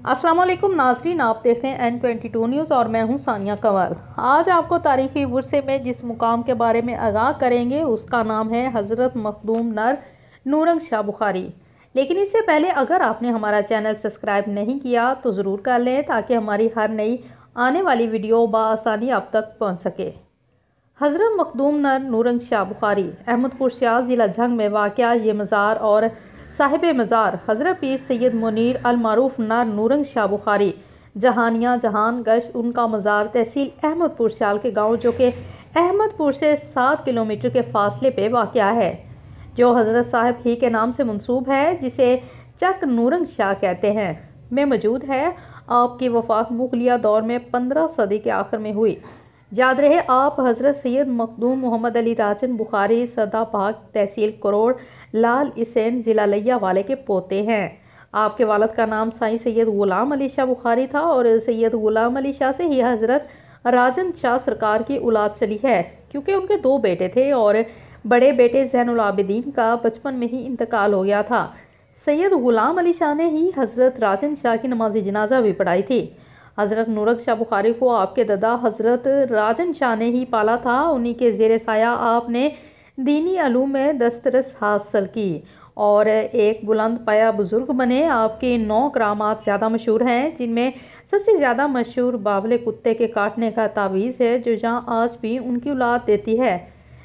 अस्सलाम वालेकुम नाज़रीन, आप देख रहे हैं N22 न्यूज़ और मैं हूं सानिया कंवल। आज आपको तारीखी वर्से में जिस मुकाम के बारे में आगाह करेंगे उसका नाम है हज़रत मखदूम नर नूरंग शाह बुखारी। लेकिन इससे पहले अगर आपने हमारा चैनल सब्सक्राइब नहीं किया तो ज़रूर कर लें ताकि हमारी हर नई आने वाली वीडियो बआसानी आप तक पहुँच सके। हज़रत मखदूम नर नूरंग शाह बुखारी अहमदपुर सियाल ज़िला झंग में वाक़या ये मज़ार और साहिब मज़ार हज़रत पीर सैयद मुनीर अल मारूफ नर नूरंग शाह बुखारी जहानिया जहान गश्त उनका मज़ार तहसील अहमदपुर सियाल के गांव जो कि अहमदपुर से 7 किलोमीटर के फासले पे वाक़या है, जो हज़रत साहब ही के नाम से मंसूब है, जिसे चक नूरंग शाह कहते हैं, में मौजूद है। आपकी वफ़ात मुग़लिया दौर में 15 सदी के आखिर में हुई। याद रहे आप हज़रत सैयद मखदूम मोहम्मद अली राजन बुखारी सदाबाग तहसील करोड़ लाल इसैन ज़िला लिया वाले के पोते हैं। आपके वालिद का नाम साईं सैयद ग़ुलाम अली शाह बुखारी था और सैयद ग़ुलाम अली शाह से ही हज़रत राजन शाह सरकार की औलाद चली है, क्योंकि उनके 2 बेटे थे और बड़े बेटे ज़ैनुल आबिदीन का बचपन में ही इंतकाल हो गया था। सैयद ग़ुलाम अली शाह ने ही हज़रत राजन शाह की नमाज जनाजा भी पढ़ाई थी। हज़रत नूरंग शाह बुखारी को आपके दादा हज़रत राजन शाह ने ही पाला था। उन्हीं के ज़ेर साया आपने दीनी अलूम में दस्तरस हासिल की और एक बुलंद पाया बुज़ुर्ग बने। आपके 9 करामात ज़्यादा मशहूर हैं, जिनमें सबसे ज़्यादा मशहूर बावले कुत्ते के काटने का तावीज़ है, जो जहाँ आज भी उनकी औलाद देती है,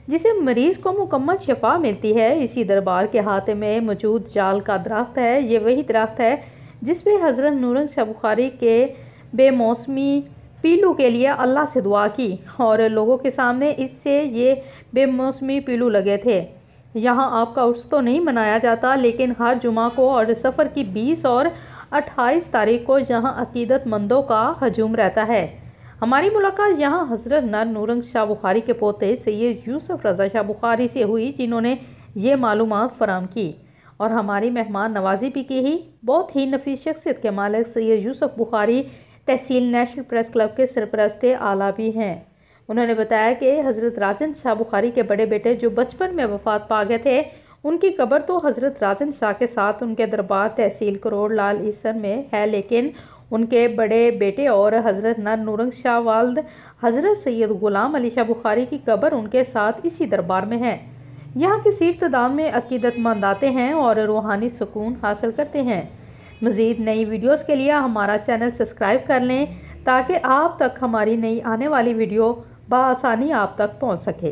जिसे मरीज़ को मुकम्मल शफा मिलती है। इसी दरबार के हाथे में मौजूद जाल का दरख्त है, ये वही दरख्त है जिस पे हज़रत नूरंग शाह बुखारी के बेमौसमी पीलू के लिए अल्लाह से दुआ की और लोगों के सामने इससे ये बेमौसमी पीलू लगे थे। यहाँ आपका उर्स तो नहीं मनाया जाता, लेकिन हर जुमा को और सफ़र की 20 और 28 तारीख को यहाँ अकीदतमंदों का हजूम रहता है। हमारी मुलाकात यहाँ हज़रत नर नूरंग शाह बुखारी के पोते सैयद यूसुफ रज़ा शाह बुखारी से हुई, जिन्होंने ये मालूमात फराहम की और हमारी मेहमान नवाजी भी की ही। बहुत ही नफीस शख्सियत के मालिक सैयद यूसुफ बुखारी तहसील नेशनल प्रेस क्लब के सरपरस्त आला भी हैं। उन्होंने बताया कि हज़रत राजन शाह बुखारी के बड़े बेटे जो बचपन में वफ़ात पा गए थे, उनकी कब्र तो हज़रत राजन शाह के साथ उनके दरबार तहसील करोड़ लाल ईसन में है, लेकिन उनके बड़े बेटे और हज़रत नर नूरंग शाह वाल्द हज़रत सैयद ग़ुलाम अली शाह बुखारी की कब्र उनके साथ इसी दरबार में है। यहाँ की सीरतदान में अकीदतमंद आते हैं और रूहानी सुकून हासिल करते हैं। मज़ीद नई वीडियोस के लिए हमारा चैनल सब्सक्राइब कर लें ताकि आप तक हमारी नई आने वाली वीडियो बआसानी आप तक पहुँच सके।